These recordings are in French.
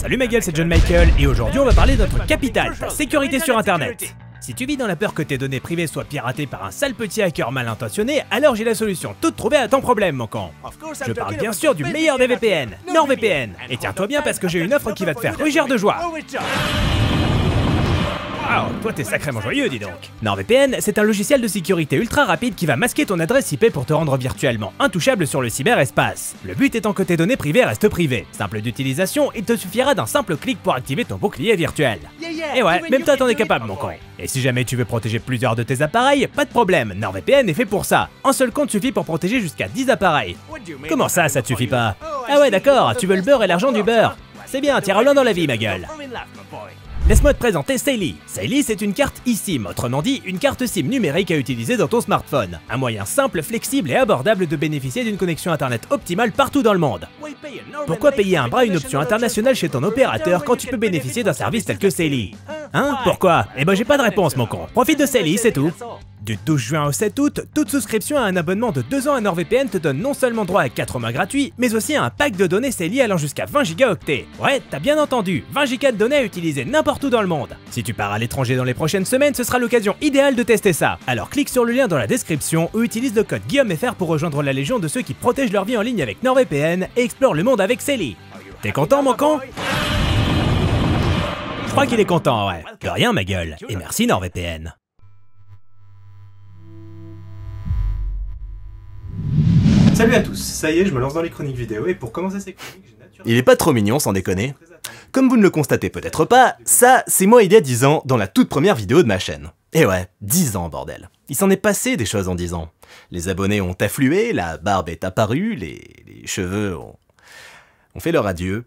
Salut ma gueule, c'est John Michael et aujourd'hui on va parler de notre capitale, ta sécurité sur internet. Si tu vis dans la peur que tes données privées soient piratées par un sale petit hacker mal intentionné, alors j'ai la solution toute trouvée à ton problème mon con. Je parle bien sûr du meilleur des VPN, NordVPN. Et tiens-toi bien parce que j'ai une offre qui va te faire rugir de joie. Wow, toi t'es sacrément joyeux, dis donc. NordVPN, c'est un logiciel de sécurité ultra rapide qui va masquer ton adresse IP pour te rendre virtuellement intouchable sur le cyberespace. Le but étant que tes données privées restent privées. Simple d'utilisation, il te suffira d'un simple clic pour activer ton bouclier virtuel. Et ouais, même toi t'en es capable mon con. Et si jamais tu veux protéger plusieurs de tes appareils, pas de problème, NordVPN est fait pour ça. Un seul compte suffit pour protéger jusqu'à 10 appareils. Comment ça te suffit pas? Ah ouais d'accord, tu veux le beurre et l'argent du beurre. C'est bien, t'es Roland dans la vie ma gueule. Laisse-moi te présenter Saily. Saily, c'est une carte eSIM, autrement dit, une carte SIM numérique à utiliser dans ton smartphone. Un moyen simple, flexible et abordable de bénéficier d'une connexion internet optimale partout dans le monde. Pourquoi payer un bras une option internationale chez ton opérateur quand tu peux bénéficier d'un service tel que Saily? Hein? Pourquoi? Eh ben j'ai pas de réponse mon con. Profite de Saily, c'est tout. Du 12 juin au 7 août, toute souscription à un abonnement de 2 ans à NordVPN te donne non seulement droit à 4 mois gratuits, mais aussi à un pack de données Saily allant jusqu'à 20 gigaoctets. Ouais, t'as bien entendu, 20 gigas de données à utiliser n'importe où dans le monde. Si tu pars à l'étranger dans les prochaines semaines, ce sera l'occasion idéale de tester ça. Alors clique sur le lien dans la description ou utilise le code GuillaumeFR pour rejoindre la légion de ceux qui protègent leur vie en ligne avec NordVPN et explorent le monde avec Saily. T'es content mon con? Je crois qu'il est content, ouais. De rien ma gueule, et merci NordVPN. Salut à tous, ça y est, je me lance dans les chroniques vidéo et pour commencer ces chroniques, j'ai naturellement... Il est pas trop mignon sans déconner. Comme vous ne le constatez peut-être pas, ça, c'est moi il y a 10 ans, dans la toute première vidéo de ma chaîne. Et ouais, 10 ans bordel. Il s'en est passé des choses en 10 ans. Les abonnés ont afflué, la barbe est apparue, les cheveux ont fait leur adieu.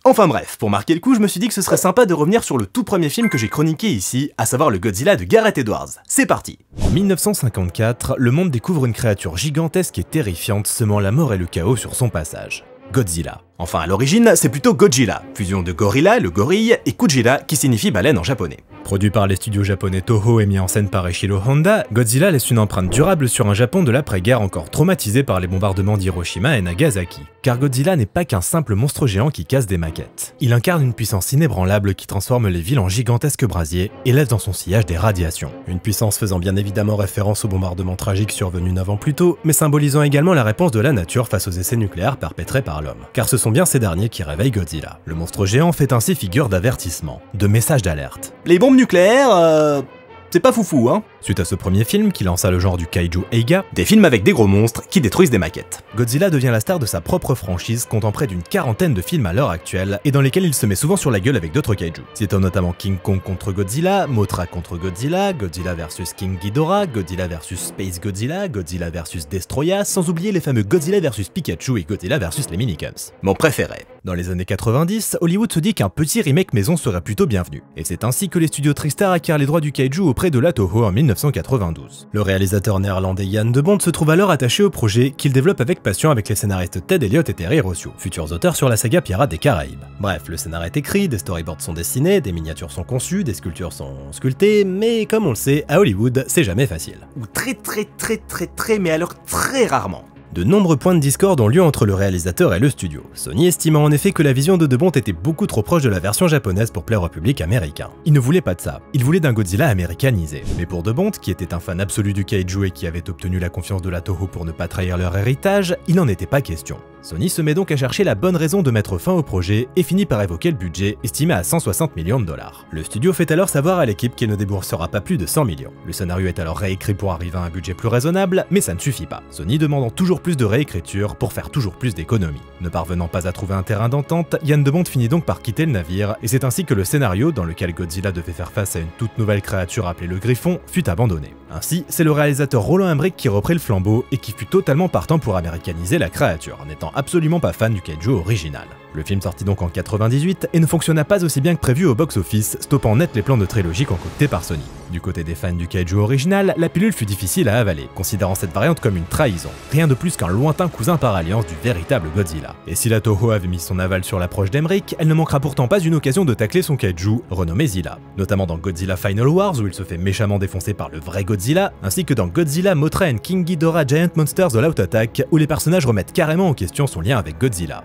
Enfin bref, pour marquer le coup, je me suis dit que ce serait sympa de revenir sur le tout premier film que j'ai chroniqué ici, à savoir le Godzilla de Gareth Edwards. C'est parti! En 1954, le monde découvre une créature gigantesque et terrifiante semant la mort et le chaos sur son passage. Godzilla. Enfin, à l'origine, c'est plutôt Gojira, fusion de gorilla, le gorille, et Kujira, qui signifie baleine en japonais. Produit par les studios japonais Toho et mis en scène par Eiichiro Honda, Godzilla laisse une empreinte durable sur un Japon de l'après-guerre encore traumatisé par les bombardements d'Hiroshima et Nagasaki. Car Godzilla n'est pas qu'un simple monstre géant qui casse des maquettes. Il incarne une puissance inébranlable qui transforme les villes en gigantesques brasiers et laisse dans son sillage des radiations. Une puissance faisant bien évidemment référence aux bombardements tragiques survenus 9 ans plus tôt, mais symbolisant également la réponse de la nature face aux essais nucléaires perpétrés par l'homme. Car ce sont bien ces derniers qui réveillent Godzilla. Le monstre géant fait ainsi figure d'avertissement, de message d'alerte. Les bombes nucléaires, c'est pas foufou, hein. Suite à ce premier film qui lança le genre du kaiju Eiga, des films avec des gros monstres qui détruisent des maquettes. Godzilla devient la star de sa propre franchise, comptant près d'une quarantaine de films à l'heure actuelle, et dans lesquels il se met souvent sur la gueule avec d'autres kaiju. Citant notamment King Kong contre Godzilla, Mothra contre Godzilla, Godzilla vs King Ghidorah, Godzilla vs Space Godzilla, Godzilla vs Destroya, sans oublier les fameux Godzilla vs Pikachu et Godzilla vs les Minicums. Mon préféré. Dans les années 90, Hollywood se dit qu'un petit remake maison serait plutôt bienvenu, et c'est ainsi que les studios TriStar acquièrent les droits du kaiju auprès de la Toho en 1992. Le réalisateur néerlandais Jan de Bont se trouve alors attaché au projet qu'il développe avec passion avec les scénaristes Ted Elliott et Terry Rossio, futurs auteurs sur la saga Pirates des Caraïbes. Bref, le scénar est écrit, des storyboards sont dessinés, des miniatures sont conçues, des sculptures sont sculptées, mais comme on le sait, à Hollywood, c'est jamais facile. Ou très, mais alors très rarement. De nombreux points de discorde ont lieu entre le réalisateur et le studio, Sony estimant en effet que la vision de De Bont était beaucoup trop proche de la version japonaise pour plaire au public américain. Il ne voulait pas de ça, il voulait d'un Godzilla américanisé. Mais pour De Bont, qui était un fan absolu du kaiju et qui avait obtenu la confiance de la Toho pour ne pas trahir leur héritage, il n'en était pas question. Sony se met donc à chercher la bonne raison de mettre fin au projet et finit par évoquer le budget, estimé à 160 millions de dollars. Le studio fait alors savoir à l'équipe qu'il ne déboursera pas plus de 100 millions. Le scénario est alors réécrit pour arriver à un budget plus raisonnable, mais ça ne suffit pas. Sony demandant toujours plus de réécriture pour faire toujours plus d'économies. Ne parvenant pas à trouver un terrain d'entente, Jan de Bont finit donc par quitter le navire, et c'est ainsi que le scénario, dans lequel Godzilla devait faire face à une toute nouvelle créature appelée le Griffon, fut abandonné. Ainsi, c'est le réalisateur Roland Emmerich qui reprit le flambeau et qui fut totalement partant pour américaniser la créature, n'étant absolument pas fan du kaiju original. Le film sortit donc en 98 et ne fonctionna pas aussi bien que prévu au box-office, stoppant net les plans de trilogie concoctés par Sony. Du côté des fans du kaiju original, la pilule fut difficile à avaler, considérant cette variante comme une trahison, rien de plus qu'un lointain cousin par alliance du véritable Godzilla. Et si la Toho avait mis son aval sur l'approche d'Emmerich, elle ne manquera pourtant pas une occasion de tacler son kaiju, renommé Zilla, notamment dans Godzilla Final Wars où il se fait méchamment défoncer par le vrai Godzilla, ainsi que dans Godzilla, Mothra and King Ghidorah Giant Monsters The Loud Attack, où les personnages remettent carrément en question son lien avec Godzilla.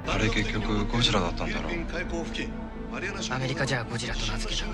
ゴジラだったんだろう。アメリカじゃゴジラと名付けた。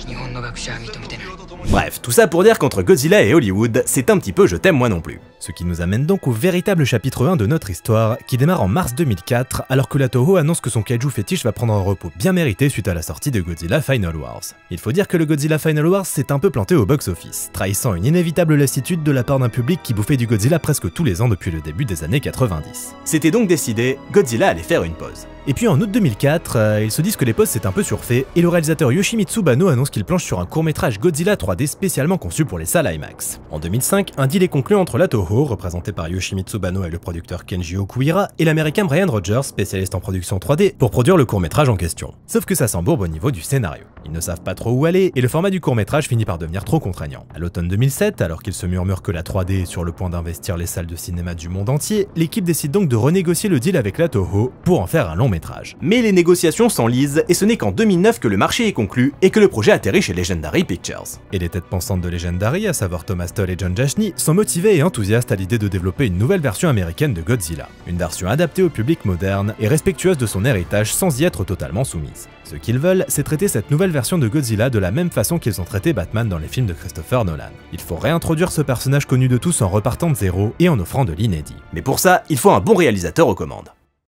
日本の学者は認めてない。 Bref, tout ça pour dire qu'entre Godzilla et Hollywood, c'est un petit peu je t'aime moi non plus. Ce qui nous amène donc au véritable chapitre 1 de notre histoire, qui démarre en mars 2004, alors que la Toho annonce que son kaiju fétiche va prendre un repos bien mérité suite à la sortie de Godzilla Final Wars. Il faut dire que le Godzilla Final Wars s'est un peu planté au box-office, trahissant une inévitable lassitude de la part d'un public qui bouffait du Godzilla presque tous les ans depuis le début des années 90. C'était donc décidé, Godzilla allait faire une pause. Et puis en août 2004, ils se disent que les pauses c'est un peu surfait, et le réalisateur Yoshimitsu Banno annonce qu'il planche sur un court-métrage Godzilla 3D spécialement conçu pour les salles IMAX. En 2005, un deal est conclu entre la Toho, représenté par Yoshimitsu Banno et le producteur Kenji Okuhira, et l'américain Brian Rogers, spécialiste en production 3D, pour produire le court-métrage en question. Sauf que ça s'embourbe au niveau du scénario. Ils ne savent pas trop où aller, et le format du court-métrage finit par devenir trop contraignant. À l'automne 2007, alors qu'il se murmure que la 3D est sur le point d'investir les salles de cinéma du monde entier, l'équipe décide donc de renégocier le deal avec la Toho pour en faire un long métrage. Mais les négociations s'enlisent, et ce n'est qu'en 2009 que le marché est conclu et que le projet atterrit chez Legendary Pictures. Et les têtes pensantes de Legendary, à savoir Thomas Tull et John Jashny, sont motivés et enthousiastes à l'idée de développer une nouvelle version américaine de Godzilla. Une version adaptée au public moderne et respectueuse de son héritage sans y être totalement soumise. Ce qu'ils veulent, c'est traiter cette nouvelle version de Godzilla de la même façon qu'ils ont traité Batman dans les films de Christopher Nolan. Il faut réintroduire ce personnage connu de tous en repartant de zéro et en offrant de l'inédit. Mais pour ça, il faut un bon réalisateur aux commandes.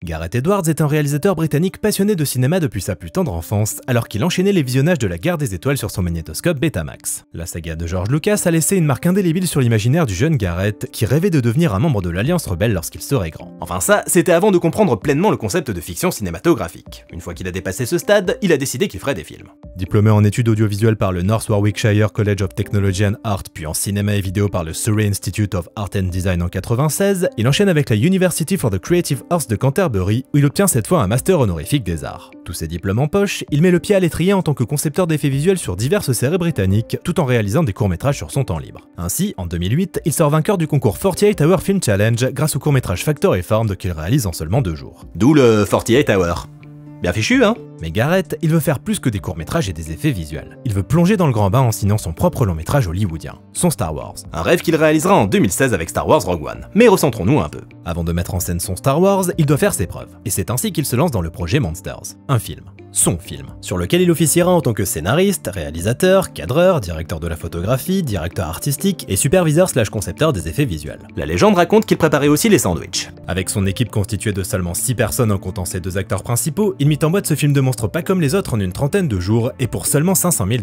Gareth Edwards est un réalisateur britannique passionné de cinéma depuis sa plus tendre enfance, alors qu'il enchaînait les visionnages de la Guerre des Étoiles sur son magnétoscope Betamax. La saga de George Lucas a laissé une marque indélébile sur l'imaginaire du jeune Gareth, qui rêvait de devenir un membre de l'Alliance Rebelle lorsqu'il serait grand. Enfin ça, c'était avant de comprendre pleinement le concept de fiction cinématographique. Une fois qu'il a dépassé ce stade, il a décidé qu'il ferait des films. Diplômé en études audiovisuelles par le North Warwickshire College of Technology and Art, puis en cinéma et vidéo par le Surrey Institute of Art and Design en 96, il enchaîne avec la University for the Creative Arts de Canterbury, où il obtient cette fois un master honorifique des arts. Tous ses diplômes en poche, il met le pied à l'étrier en tant que concepteur d'effets visuels sur diverses séries britanniques, tout en réalisant des courts-métrages sur son temps libre. Ainsi, en 2008, il sort vainqueur du concours 48 Hour Film Challenge grâce au court-métrage Factor et Formed qu'il réalise en seulement 2 jours. D'où le 48 Hour. Bien fichu, hein? Mais Gareth, il veut faire plus que des courts-métrages et des effets visuels. Il veut plonger dans le grand bain en signant son propre long-métrage hollywoodien, son Star Wars. Un rêve qu'il réalisera en 2016 avec Star Wars Rogue One. Mais recentrons-nous un peu. Avant de mettre en scène son Star Wars, il doit faire ses preuves. Et c'est ainsi qu'il se lance dans le projet Monsters, un film. Son film, sur lequel il officiera en tant que scénariste, réalisateur, cadreur, directeur de la photographie, directeur artistique et superviseur/concepteur des effets visuels. La légende raconte qu'il préparait aussi les sandwichs. Avec son équipe constituée de seulement 6 personnes en comptant ses 2 acteurs principaux, il mit en boîte ce film de monstre pas comme les autres en une trentaine de jours et pour seulement 500 000 $.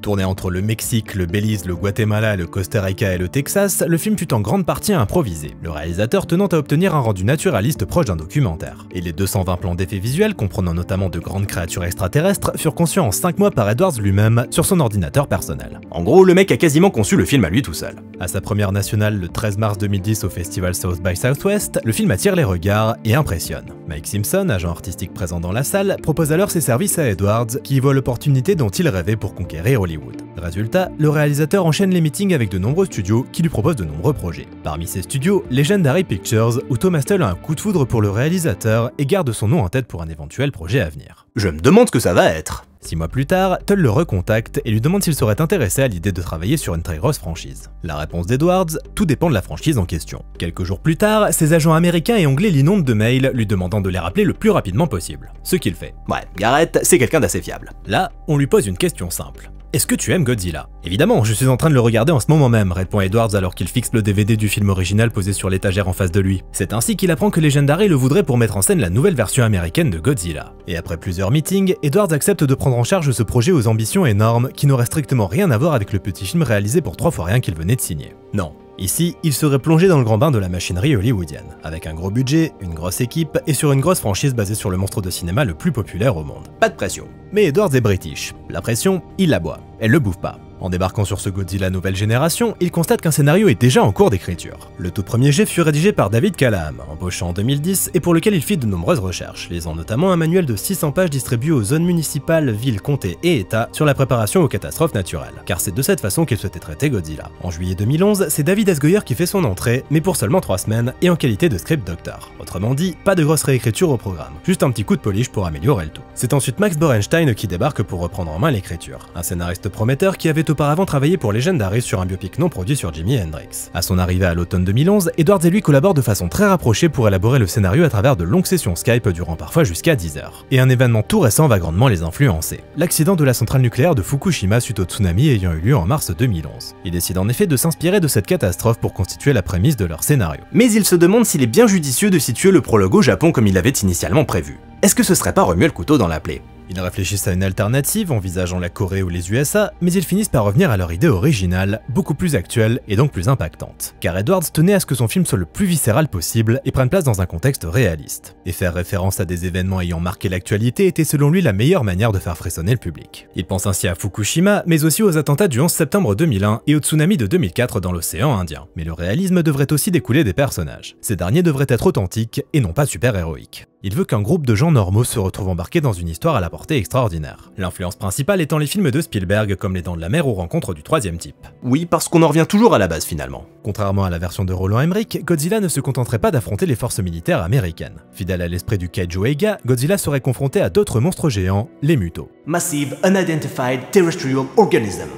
Tourné entre le Mexique, le Belize, le Guatemala, le Costa Rica et le Texas, le film fut en grande partie improvisé, le réalisateur tenant à obtenir un rendu naturaliste proche d'un documentaire. Et les 220 plans d'effets visuels, comprenant notamment de grandes créatures extraterrestres, furent conçus en 5 mois par Edwards lui-même sur son ordinateur personnel. En gros, le mec a quasiment conçu le film à lui tout seul. À sa première nationale le 13 mars 2010 au festival South by Southwest, le film attire les regards et impressionne. Mike Simpson, agent artistique présent dans la salle, propose alors ses services à Edwards, qui y voit l'opportunité dont il rêvait pour conquérir Hollywood. Résultat, le réalisateur enchaîne les meetings avec de nombreux studios qui lui proposent de nombreux projets. Parmi ces studios, Legendary Pictures, où Thomas Tull a un coup de foudre pour le réalisateur et garde son nom en tête pour un éventuel projet à venir. Je me demande ce que ça va être. 6 mois plus tard, Tull le recontacte et lui demande s'il serait intéressé à l'idée de travailler sur une très grosse franchise. La réponse d'Edwards, tout dépend de la franchise en question. Quelques jours plus tard, ses agents américains et anglais l'inondent de mails lui demandant de les rappeler le plus rapidement possible. Ce qu'il fait. Ouais, Gareth, c'est quelqu'un d'assez fiable. Là, on lui pose une question simple. Est-ce que tu aimes Godzilla? Évidemment, je suis en train de le regarder en ce moment même, répond Edwards alors qu'il fixe le DVD du film original posé sur l'étagère en face de lui. C'est ainsi qu'il apprend que Legendary le voudrait pour mettre en scène la nouvelle version américaine de Godzilla. Et après plusieurs meetings, Edwards accepte de prendre en charge ce projet aux ambitions énormes qui n'aurait strictement rien à voir avec le petit film réalisé pour 3 fois rien qu'il venait de signer. Non. Ici, il serait plongé dans le grand bain de la machinerie hollywoodienne, avec un gros budget, une grosse équipe et sur une grosse franchise basée sur le monstre de cinéma le plus populaire au monde. Pas de pression. Mais Edwards est british. La pression, il la boit. Elle le bouffe pas. En débarquant sur ce Godzilla nouvelle génération, il constate qu'un scénario est déjà en cours d'écriture. Le tout premier jet fut rédigé par David Callahan, embauché en 2010 et pour lequel il fit de nombreuses recherches, lisant notamment un manuel de 600 pages distribué aux zones municipales, villes, comtés et États sur la préparation aux catastrophes naturelles, car c'est de cette façon qu'il souhaitait traiter Godzilla. En juillet 2011, c'est David S. Goyer qui fait son entrée, mais pour seulement 3 semaines et en qualité de script doctor. Autrement dit, pas de grosse réécriture au programme, juste un petit coup de polish pour améliorer le tout. C'est ensuite Max Borenstein qui débarque pour reprendre en main l'écriture, un scénariste prometteur qui avait auparavant travaillé pour Legendary sur un biopic non produit sur Jimi Hendrix. À son arrivée à l'automne 2011, Edwards et lui collaborent de façon très rapprochée pour élaborer le scénario à travers de longues sessions Skype durant parfois jusqu'à 10 heures. Et un événement tout récent va grandement les influencer. L'accident de la centrale nucléaire de Fukushima suite au tsunami ayant eu lieu en mars 2011. Ils décident en effet de s'inspirer de cette catastrophe pour constituer la prémisse de leur scénario. Mais ils se demandent s'il est bien judicieux de situer le prologue au Japon comme il l'avait initialement prévu. Est-ce que ce serait pas remuer le couteau dans la plaie? Ils réfléchissent à une alternative, envisageant la Corée ou les USA, mais ils finissent par revenir à leur idée originale, beaucoup plus actuelle et donc plus impactante. Car Edwards tenait à ce que son film soit le plus viscéral possible et prenne place dans un contexte réaliste. Et faire référence à des événements ayant marqué l'actualité était selon lui la meilleure manière de faire frissonner le public. Il pense ainsi à Fukushima, mais aussi aux attentats du 11 septembre 2001 et au tsunami de 2004 dans l'océan Indien. Mais le réalisme devrait aussi découler des personnages. Ces derniers devraient être authentiques et non pas super-héroïques. Il veut qu'un groupe de gens normaux se retrouve embarqués dans une histoire à la portée extraordinaire. L'influence principale étant les films de Spielberg comme Les Dents de la Mer ou Rencontre du troisième type. Oui, parce qu'on en revient toujours à la base finalement. Contrairement à la version de Roland Emmerich, Godzilla ne se contenterait pas d'affronter les forces militaires américaines. Fidèle à l'esprit du Kaiju Eiga, Godzilla serait confronté à d'autres monstres géants, les Muto. Massive Unidentified Terrestrial Organism.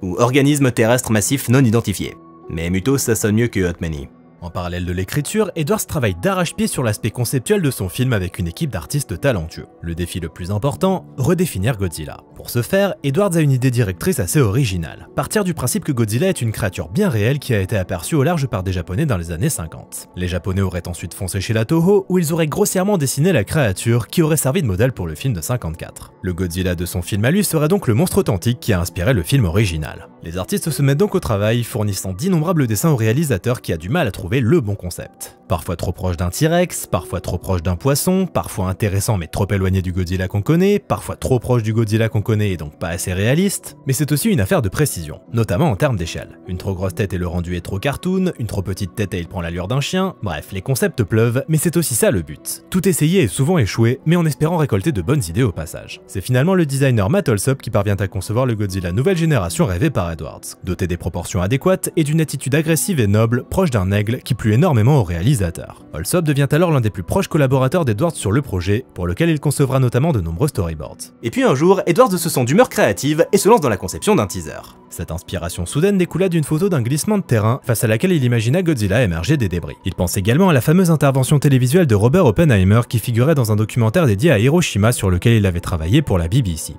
Ou organisme terrestre massif non identifié. Mais Muto ça sonne mieux que Hotmany. En parallèle de l'écriture, Edwards travaille d'arrache-pied sur l'aspect conceptuel de son film avec une équipe d'artistes talentueux. Le défi le plus important, redéfinir Godzilla. Pour ce faire, Edwards a une idée directrice assez originale. Partir du principe que Godzilla est une créature bien réelle qui a été aperçue au large par des Japonais dans les années 50. Les Japonais auraient ensuite foncé chez la Toho, où ils auraient grossièrement dessiné la créature qui aurait servi de modèle pour le film de 54. Le Godzilla de son film à lui serait donc le monstre authentique qui a inspiré le film original. Les artistes se mettent donc au travail, fournissant d'innombrables dessins au réalisateur qui a du mal à trouver le bon concept. Parfois trop proche d'un T-Rex, parfois trop proche d'un poisson, parfois intéressant mais trop éloigné du Godzilla qu'on connaît, parfois trop proche du Godzilla qu'on connaît et donc pas assez réaliste, mais c'est aussi une affaire de précision, notamment en termes d'échelle. Une trop grosse tête et le rendu est trop cartoon, une trop petite tête et il prend l'allure d'un chien, bref, les concepts pleuvent, mais c'est aussi ça le but. Tout essayer et souvent échouer, mais en espérant récolter de bonnes idées au passage. C'est finalement le designer Matt Alsop qui parvient à concevoir le Godzilla nouvelle génération rêvé par Edwards, doté des proportions adéquates et d'une attitude agressive et noble, proche d'un aigle qui plut énormément au réalisateur. Alsop devient alors l'un des plus proches collaborateurs d'Edwards sur le projet, pour lequel il concevra notamment de nombreux storyboards. Et puis un jour, Edwards se sent d'humeur créative et se lance dans la conception d'un teaser. Cette inspiration soudaine découla d'une photo d'un glissement de terrain face à laquelle il imagina Godzilla émerger des débris. Il pense également à la fameuse intervention télévisuelle de Robert Oppenheimer qui figurait dans un documentaire dédié à Hiroshima sur lequel il avait travaillé pour la BBC.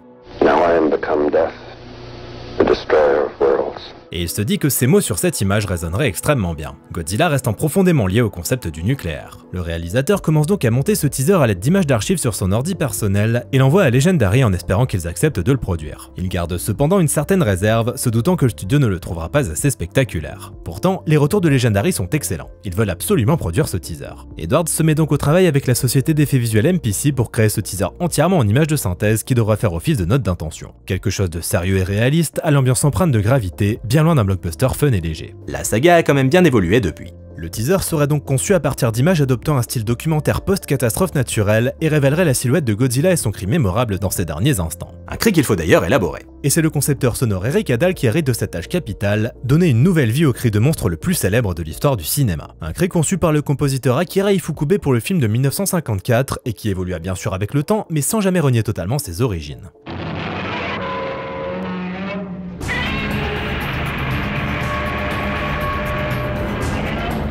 Et il se dit que ces mots sur cette image résonneraient extrêmement bien. Godzilla restant profondément lié au concept du nucléaire. Le réalisateur commence donc à monter ce teaser à l'aide d'images d'archives sur son ordi personnel et l'envoie à Legendary en espérant qu'ils acceptent de le produire. Il garde cependant une certaine réserve, se doutant que le studio ne le trouvera pas assez spectaculaire. Pourtant, les retours de Legendary sont excellents. Ils veulent absolument produire ce teaser. Edwards se met donc au travail avec la société d'effets visuels MPC pour créer ce teaser entièrement en images de synthèse qui devra faire office de note d'intention. Quelque chose de sérieux et réaliste, à l'ambiance empreinte de gravité, bien loin d'un blockbuster fun et léger. La saga a quand même bien évolué depuis. Le teaser serait donc conçu à partir d'images adoptant un style documentaire post-catastrophe naturelle et révélerait la silhouette de Godzilla et son cri mémorable dans ses derniers instants. Un cri qu'il faut d'ailleurs élaborer. Et c'est le concepteur sonore Eric Adal qui hérite de cette tâche capitale, donner une nouvelle vie au cri de monstre le plus célèbre de l'histoire du cinéma. Un cri conçu par le compositeur Akira Ifukube pour le film de 1954 et qui évolua bien sûr avec le temps mais sans jamais renier totalement ses origines.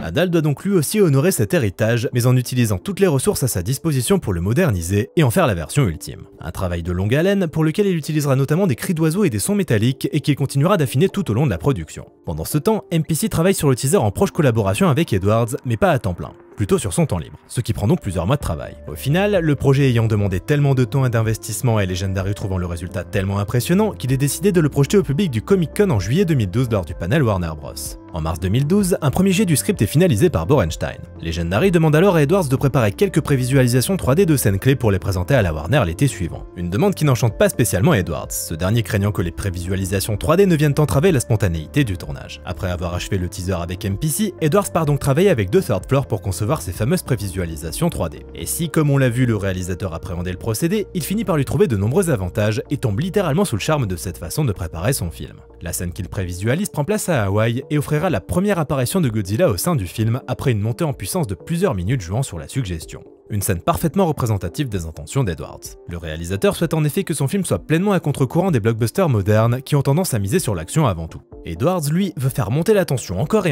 Adal doit donc lui aussi honorer cet héritage, mais en utilisant toutes les ressources à sa disposition pour le moderniser et en faire la version ultime. Un travail de longue haleine pour lequel il utilisera notamment des cris d'oiseaux et des sons métalliques et qu'il continuera d'affiner tout au long de la production. Pendant ce temps, MPC travaille sur le teaser en proche collaboration avec Edwards, mais pas à temps plein. Plutôt sur son temps libre, ce qui prend donc plusieurs mois de travail. Au final, le projet ayant demandé tellement de temps et d'investissement et Legendary trouvant le résultat tellement impressionnant qu'il est décidé de le projeter au public du Comic-Con en juillet 2012 lors du panel Warner Bros. En mars 2012, un premier jet du script est finalisé par Borenstein. Legendary demande alors à Edwards de préparer quelques prévisualisations 3D de scènes clés pour les présenter à la Warner l'été suivant. Une demande qui n'enchante pas spécialement Edwards, ce dernier craignant que les prévisualisations 3D ne viennent entraver la spontanéité du tournage. Après avoir achevé le teaser avec MPC, Edwards part donc travailler avec The Third Floor pour concevoir ces fameuses prévisualisations 3D. Et si, comme on l'a vu, le réalisateur appréhendait le procédé, il finit par lui trouver de nombreux avantages et tombe littéralement sous le charme de cette façon de préparer son film. La scène qu'il prévisualise prend place à Hawaï et offrira la première apparition de Godzilla au sein du film après une montée en puissance de plusieurs minutes jouant sur la suggestion. Une scène parfaitement représentative des intentions d'Edwards. Le réalisateur souhaite en effet que son film soit pleinement à contre-courant des blockbusters modernes qui ont tendance à miser sur l'action avant tout. Edwards, lui, veut faire monter la tension encore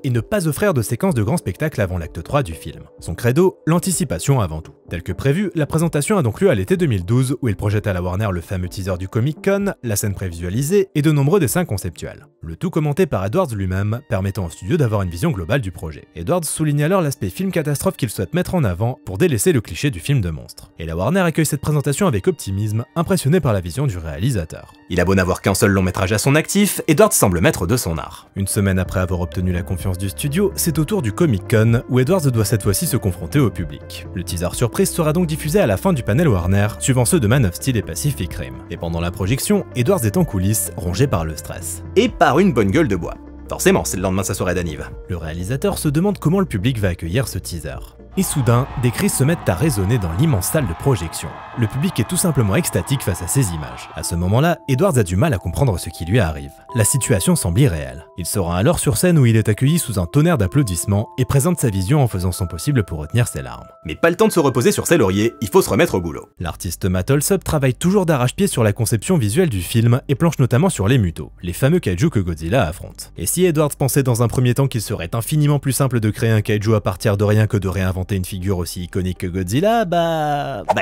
et ne pas offrir de séquences de grands spectacles avant l'acte 3 du film. Son credo, l'anticipation avant tout. Tel que prévu, la présentation a donc lieu à l'été 2012 où il projette à la Warner le fameux teaser du Comic-Con, la scène prévisualisée et de nombreux dessins conceptuels. Le tout commenté par Edwards lui-même, permettant au studio d'avoir une vision globale du projet. Edwards souligne alors l'aspect film catastrophe qu'il souhaite mettre en avant pour délaisser le cliché du film de monstre. Et la Warner accueille cette présentation avec optimisme, impressionné par la vision du réalisateur. Il a beau n'avoir qu'un seul long métrage à son actif, Edwards semble maître de son art. Une semaine après avoir obtenu la confiance du studio, c'est au tour du Comic-Con où Edwards doit cette fois-ci se confronter au public. Le teaser surprise sera donc diffusé à la fin du panel Warner, suivant ceux de Man of Steel et Pacific Rim. Et pendant la projection, Edwards est en coulisses, rongé par le stress. Et par une bonne gueule de bois. Forcément, c'est le lendemain de sa soirée d'anniv. Le réalisateur se demande comment le public va accueillir ce teaser. Et soudain, des cris se mettent à résonner dans l'immense salle de projection. Le public est tout simplement extatique face à ces images. À ce moment-là, Edwards a du mal à comprendre ce qui lui arrive. La situation semble irréelle. Il se rend alors sur scène où il est accueilli sous un tonnerre d'applaudissements et présente sa vision en faisant son possible pour retenir ses larmes. Mais pas le temps de se reposer sur ses lauriers, il faut se remettre au boulot. L'artiste Matt Alsop travaille toujours d'arrache-pied sur la conception visuelle du film et planche notamment sur les Mutos, les fameux kaiju que Godzilla affronte. Et si Edwards pensait dans un premier temps qu'il serait infiniment plus simple de créer un kaiju à partir de rien que de réinventer une figure aussi iconique que Godzilla,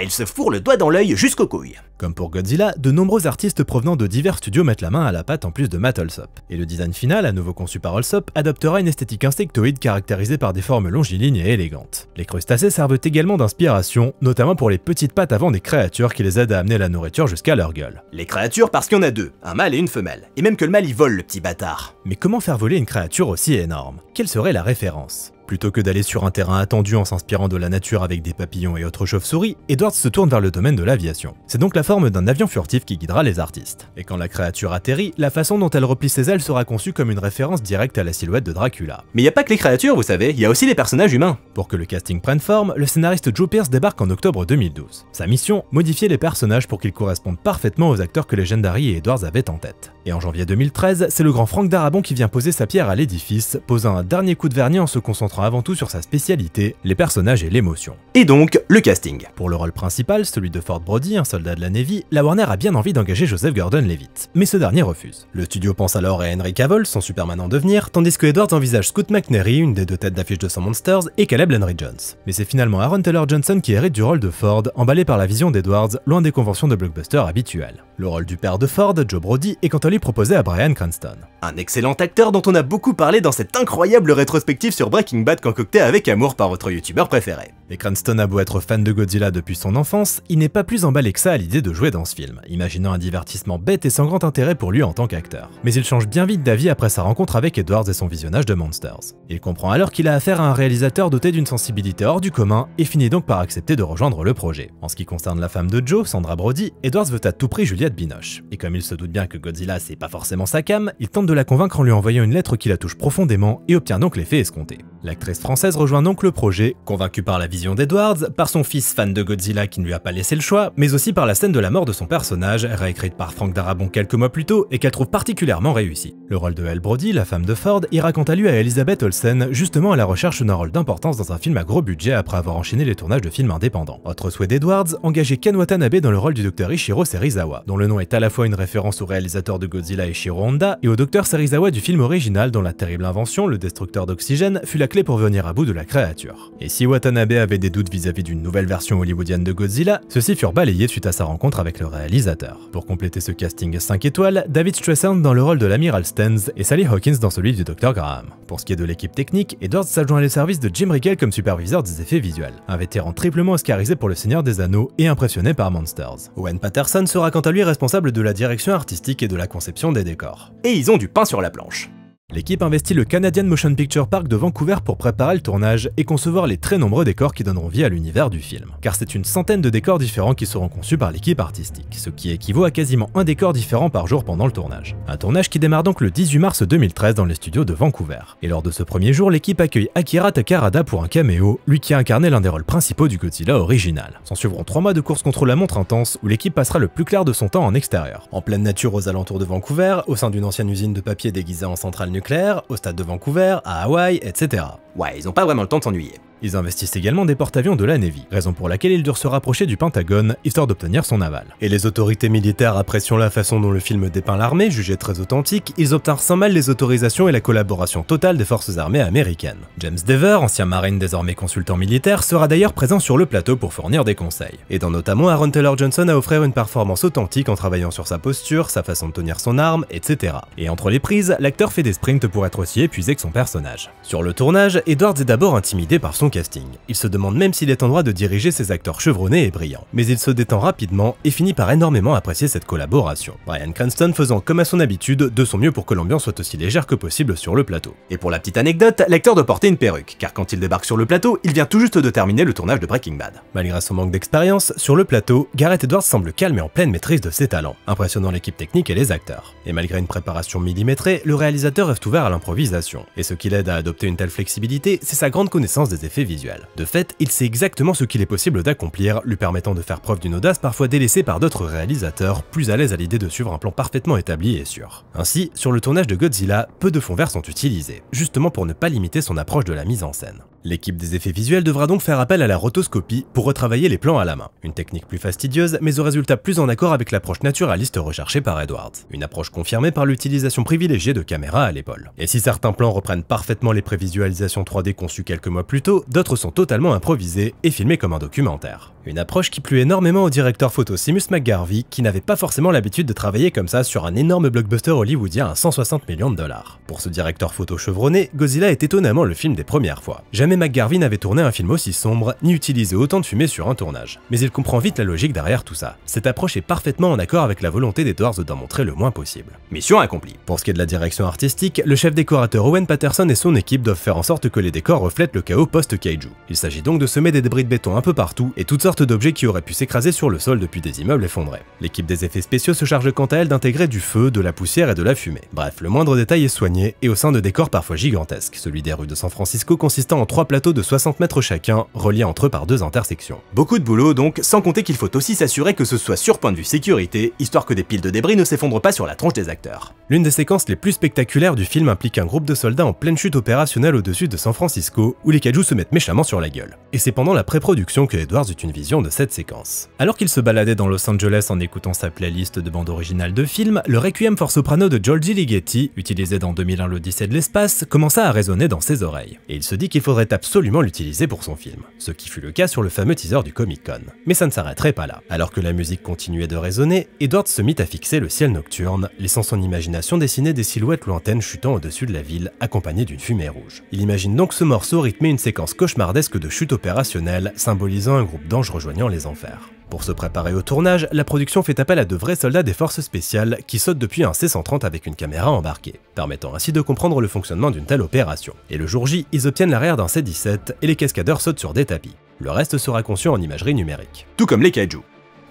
il se fourre le doigt dans l'œil jusqu'aux couilles. Comme pour Godzilla, de nombreux artistes provenant de divers studios mettent la main à la pâte en plus de Matt Alsop. Et le design final, à nouveau conçu par Alsop, adoptera une esthétique insectoïde caractérisée par des formes longilignes et élégantes. Les crustacés servent également d'inspiration, notamment pour les petites pattes avant des créatures qui les aident à amener la nourriture jusqu'à leur gueule. Les créatures parce qu'il y en a deux, un mâle et une femelle. Et même que le mâle y vole, le petit bâtard. Mais comment faire voler une créature aussi énorme? Quelle serait la référence? Plutôt que d'aller sur un terrain attendu en s'inspirant de la nature avec des papillons et autres chauves-souris, Edwards se tourne vers le domaine de l'aviation. C'est donc la forme d'un avion furtif qui guidera les artistes. Et quand la créature atterrit, la façon dont elle replie ses ailes sera conçue comme une référence directe à la silhouette de Dracula. Mais y a pas que les créatures, vous savez, il y a aussi les personnages humains. Pour que le casting prenne forme, le scénariste Joe Pierce débarque en octobre 2012. Sa mission, modifier les personnages pour qu'ils correspondent parfaitement aux acteurs que Legendary et Edwards avaient en tête. Et en janvier 2013, c'est le grand Frank Darabont qui vient poser sa pierre à l'édifice, posant un dernier coup de vernis en se concentrant avant tout sur sa spécialité, les personnages et l'émotion. Et donc, le casting. Pour le rôle principal, celui de Ford Brody, un soldat de la Navy, la Warner a bien envie d'engager Joseph Gordon-Levitt. Mais ce dernier refuse. Le studio pense alors à Henry Cavill, son Superman en devenir, tandis que Edwards envisage Scoot McNairy, une des deux têtes d'affiche de son Monsters, et Caleb Henry Jones. Mais c'est finalement Aaron Taylor Johnson qui hérite du rôle de Ford, emballé par la vision d'Edwards, loin des conventions de blockbuster habituelles. Le rôle du père de Ford, Joe Brody, est quant à lui proposé à Bryan Cranston. Un excellent acteur dont on a beaucoup parlé dans cette incroyable rétrospective sur Breaking Bad concoctée avec amour par votre youtubeur préféré. Et Cranston a beau être fan de Godzilla depuis son enfance, il n'est pas plus emballé que ça à l'idée de jouer dans ce film, imaginant un divertissement bête et sans grand intérêt pour lui en tant qu'acteur. Mais il change bien vite d'avis après sa rencontre avec Edwards et son visionnage de Monsters. Il comprend alors qu'il a affaire à un réalisateur doté d'une sensibilité hors du commun et finit donc par accepter de rejoindre le projet. En ce qui concerne la femme de Joe, Sandra Brody, Edwards veut à tout prix Juliette Binoche. Et comme il se doute bien que Godzilla c'est pas forcément sa came, il tente de la convaincre en lui envoyant une lettre qui la touche profondément et obtient donc l'effet escompté. L'actrice française rejoint donc le projet, convaincue par la vision d'Edwards, par son fils fan de Godzilla qui ne lui a pas laissé le choix, mais aussi par la scène de la mort de son personnage, réécrite par Frank Darabont quelques mois plus tôt et qu'elle trouve particulièrement réussie. Le rôle de Elle Brody, la femme de Ford, ira quant à lui à Elizabeth Olsen, justement à la recherche d'un rôle d'importance dans un film à gros budget après avoir enchaîné les tournages de films indépendants. Autre souhait d'Edwards, engager Ken Watanabe dans le rôle du Dr Ichiro Serizawa, dont le nom est à la fois une référence au réalisateur de Godzilla Ishiro Honda et au Dr Serizawa du film original dont la terrible invention, le destructeur d'oxygène, fut la clé pour venir à bout de la créature. Et si Watanabe avait des doutes vis-à-vis d'une nouvelle version hollywoodienne de Godzilla, ceux-ci furent balayés suite à sa rencontre avec le réalisateur. Pour compléter ce casting 5 étoiles, David Strathairn dans le rôle de l'amiral Stenz et Sally Hawkins dans celui du Dr Graham. Pour ce qui est de l'équipe technique, Edwards s'adjoint les services de Jim Rickel comme superviseur des effets visuels, un vétéran triplement oscarisé pour Le Seigneur des Anneaux et impressionné par Monsters. Owen Patterson sera quant à lui responsable de la direction artistique et de la conception des décors. Et ils ont du pain sur la planche. L'équipe investit le Canadian Motion Picture Park de Vancouver pour préparer le tournage et concevoir les très nombreux décors qui donneront vie à l'univers du film. Car c'est une centaine de décors différents qui seront conçus par l'équipe artistique, ce qui équivaut à quasiment un décor différent par jour pendant le tournage. Un tournage qui démarre donc le 18 mars 2013 dans les studios de Vancouver. Et lors de ce premier jour, l'équipe accueille Akira Takarada pour un caméo, lui qui a incarné l'un des rôles principaux du Godzilla original. S'en suivront 3 mois de course contre la montre intense où l'équipe passera le plus clair de son temps en extérieur. En pleine nature aux alentours de Vancouver, au sein d'une ancienne usine de papier déguisée en centrale nucléaire, au stade de Vancouver, à Hawaï, etc. Ouais, ils ont pas vraiment le temps de s'ennuyer. Ils investissent également des porte-avions de la Navy, raison pour laquelle ils durent se rapprocher du Pentagone, histoire d'obtenir son aval. Et les autorités militaires appréciant la façon dont le film dépeint l'armée, jugée très authentique, ils obtinrent sans mal les autorisations et la collaboration totale des forces armées américaines. James Dever, ancien marine désormais consultant militaire, sera d'ailleurs présent sur le plateau pour fournir des conseils, aidant notamment Aaron Taylor Johnson à offrir une performance authentique en travaillant sur sa posture, sa façon de tenir son arme, etc. Et entre les prises, l'acteur fait des sprints pour être aussi épuisé que son personnage. Sur le tournage, Edwards est d'abord intimidé par son casting. Il se demande même s'il est en droit de diriger ces acteurs chevronnés et brillants. Mais il se détend rapidement et finit par énormément apprécier cette collaboration. Bryan Cranston faisant comme à son habitude de son mieux pour que l'ambiance soit aussi légère que possible sur le plateau. Et pour la petite anecdote, l'acteur doit porter une perruque, car quand il débarque sur le plateau, il vient tout juste de terminer le tournage de Breaking Bad. Malgré son manque d'expérience, sur le plateau, Gareth Edwards semble calme et en pleine maîtrise de ses talents, impressionnant l'équipe technique et les acteurs. Et malgré une préparation millimétrée, le réalisateur reste ouvert à l'improvisation. Et ce qui l'aide à adopter une telle flexibilité, c'est sa grande connaissance des effets visuels. De fait, il sait exactement ce qu'il est possible d'accomplir, lui permettant de faire preuve d'une audace parfois délaissée par d'autres réalisateurs, plus à l'aise à l'idée de suivre un plan parfaitement établi et sûr. Ainsi, sur le tournage de Godzilla, peu de fonds verts sont utilisés, justement pour ne pas limiter son approche de la mise en scène. L'équipe des effets visuels devra donc faire appel à la rotoscopie pour retravailler les plans à la main. Une technique plus fastidieuse, mais au résultat plus en accord avec l'approche naturaliste recherchée par Edwards. Une approche confirmée par l'utilisation privilégiée de caméras à l'épaule. Et si certains plans reprennent parfaitement les prévisualisations 3D conçues quelques mois plus tôt, d'autres sont totalement improvisés et filmés comme un documentaire. Une approche qui plut énormément au directeur photo Seamus McGarvey, qui n'avait pas forcément l'habitude de travailler comme ça sur un énorme blockbuster hollywoodien à 160 millions de dollars. Pour ce directeur photo chevronné, Godzilla est étonnamment le film des premières fois. Jamais McGarvey n'avait tourné un film aussi sombre, ni utilisé autant de fumée sur un tournage. Mais il comprend vite la logique derrière tout ça. Cette approche est parfaitement en accord avec la volonté d'Edwards d'en montrer le moins possible. Mission accomplie. Pour ce qui est de la direction artistique, le chef décorateur Owen Patterson et son équipe doivent faire en sorte que les décors reflètent le chaos post-kaiju. Il s'agit donc de semer des débris de béton un peu partout et toutes sortes d'objets qui auraient pu s'écraser sur le sol depuis des immeubles effondrés. L'équipe des effets spéciaux se charge quant à elle d'intégrer du feu, de la poussière et de la fumée. Bref, le moindre détail est soigné et au sein de décors parfois gigantesques, celui des rues de San Francisco consistant en 3 plateaux de 60 mètres chacun, reliés entre eux par 2 intersections. Beaucoup de boulot donc, sans compter qu'il faut aussi s'assurer que ce soit sur point de vue sécurité, histoire que des piles de débris ne s'effondrent pas sur la tronche des acteurs. L'une des séquences les plus spectaculaires du film implique un groupe de soldats en pleine chute opérationnelle au-dessus de San Francisco, où les kaijus se mettent méchamment sur la gueule. Et c'est pendant la pré-production que Edwards eut une vision de cette séquence. Alors qu'il se baladait dans Los Angeles en écoutant sa playlist de bandes originales de films, le Requiem for Soprano de George Ligeti, utilisé dans 2001 l'Odyssée de l'espace, commença à résonner dans ses oreilles. Et il se dit qu'il faudrait absolument l'utiliser pour son film, ce qui fut le cas sur le fameux teaser du Comic-Con. Mais ça ne s'arrêterait pas là. Alors que la musique continuait de résonner, Edwards se mit à fixer le ciel nocturne, laissant son imagination dessiner des silhouettes lointaines chutant au-dessus de la ville, accompagnées d'une fumée rouge. Il imagine donc ce morceau rythmer une séquence cauchemardesque de chute opérationnelle, symbolisant un groupe d'anges rejoignant les enfers. Pour se préparer au tournage, la production fait appel à de vrais soldats des forces spéciales qui sautent depuis un C-130 avec une caméra embarquée, permettant ainsi de comprendre le fonctionnement d'une telle opération. Et le jour J, ils obtiennent l'arrière d'un C-17 et les cascadeurs sautent sur des tapis. Le reste sera conçu en imagerie numérique. Tout comme les kaiju.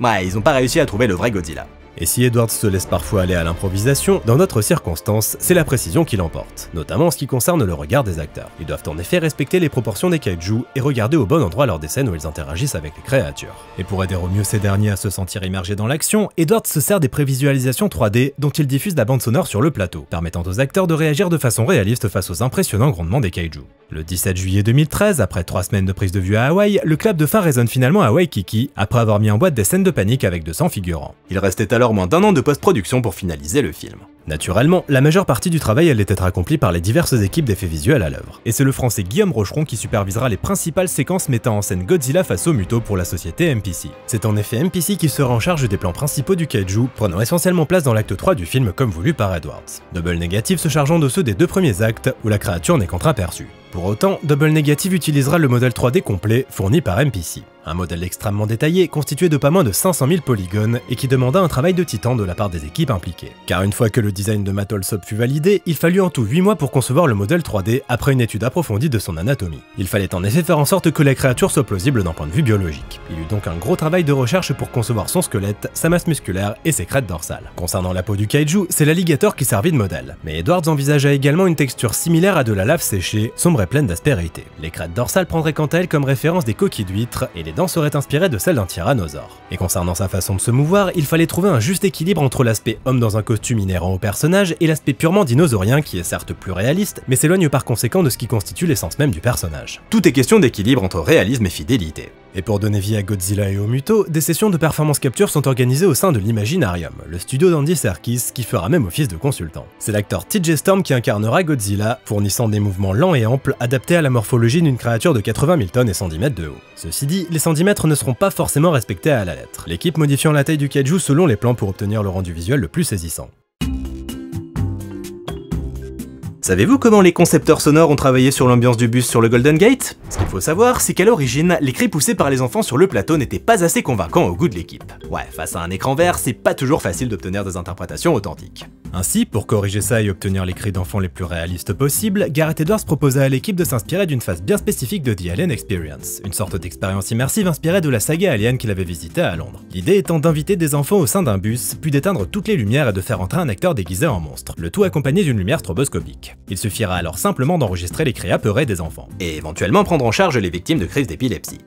Ouais, ils ont pas réussi à trouver le vrai Godzilla. Et si Edwards se laisse parfois aller à l'improvisation, dans d'autres circonstances, c'est la précision qui l'emporte, notamment en ce qui concerne le regard des acteurs. Ils doivent en effet respecter les proportions des kaiju et regarder au bon endroit lors des scènes où ils interagissent avec les créatures. Et pour aider au mieux ces derniers à se sentir immergés dans l'action, Edwards se sert des prévisualisations 3D dont il diffuse la bande sonore sur le plateau, permettant aux acteurs de réagir de façon réaliste face aux impressionnants grondements des kaiju. Le 17 juillet 2013, après 3 semaines de prise de vue à Hawaï, le clap de fin résonne finalement à Waikiki, après avoir mis en boîte des scènes de panique avec 200 figurants. Il restait alors moins d'1 an de post-production pour finaliser le film. Naturellement, la majeure partie du travail allait être accomplie par les diverses équipes d'effets visuels à l'œuvre. Et c'est le français Guillaume Rocheron qui supervisera les principales séquences mettant en scène Godzilla face aux Muto pour la société MPC. C'est en effet MPC qui sera en charge des plans principaux du kaiju, prenant essentiellement place dans l'acte 3 du film comme voulu par Edwards. Double Negative se chargeant de ceux des 2 premiers actes, où la créature n'est qu'entraperçue. Pour autant, Double Negative utilisera le modèle 3D complet fourni par MPC. Un modèle extrêmement détaillé, constitué de pas moins de 500 000 polygones et qui demanda un travail de titan de la part des équipes impliquées. Car une fois que le design de Matt Alsop fut validé, il fallut en tout 8 mois pour concevoir le modèle 3D après une étude approfondie de son anatomie. Il fallait en effet faire en sorte que la créature soit plausible d'un point de vue biologique. Il eut donc un gros travail de recherche pour concevoir son squelette, sa masse musculaire et ses crêtes dorsales. Concernant la peau du kaiju, c'est l'alligator qui servit de modèle. Mais Edwards envisagea également une texture similaire à de la lave séchée, sombre serait pleine d'aspérité. Les crêtes dorsales prendraient quant à elles comme référence des coquilles d'huîtres et les dents seraient inspirées de celles d'un tyrannosaure. Et concernant sa façon de se mouvoir, il fallait trouver un juste équilibre entre l'aspect homme dans un costume inhérent au personnage et l'aspect purement dinosaurien qui est certes plus réaliste, mais s'éloigne par conséquent de ce qui constitue l'essence même du personnage. Tout est question d'équilibre entre réalisme et fidélité. Et pour donner vie à Godzilla et aux Muto, des sessions de performance capture sont organisées au sein de l'Imaginarium, le studio d'Andy Serkis qui fera même office de consultant. C'est l'acteur TJ Storm qui incarnera Godzilla, fournissant des mouvements lents et amples adaptés à la morphologie d'une créature de 80 000 tonnes et 110 mètres de haut. Ceci dit, les 110 mètres ne seront pas forcément respectés à la lettre, l'équipe modifiant la taille du kaiju selon les plans pour obtenir le rendu visuel le plus saisissant. Savez-vous comment les concepteurs sonores ont travaillé sur l'ambiance du bus sur le Golden Gate? Ce qu'il faut savoir, c'est qu'à l'origine, les cris poussés par les enfants sur le plateau n'étaient pas assez convaincants au goût de l'équipe. Ouais, face à un écran vert, c'est pas toujours facile d'obtenir des interprétations authentiques. Ainsi, pour corriger ça et obtenir les cris d'enfants les plus réalistes possibles, Gareth Edwards proposa à l'équipe de s'inspirer d'une phase bien spécifique de The Alien Experience, une sorte d'expérience immersive inspirée de la saga Alien qu'il avait visitée à Londres. L'idée étant d'inviter des enfants au sein d'un bus, puis d'éteindre toutes les lumières et de faire entrer un acteur déguisé en monstre, le tout accompagné d'une lumière stroboscopique. Il suffira alors simplement d'enregistrer les cris apeurés des enfants. Et éventuellement prendre en charge les victimes de crises d'épilepsie.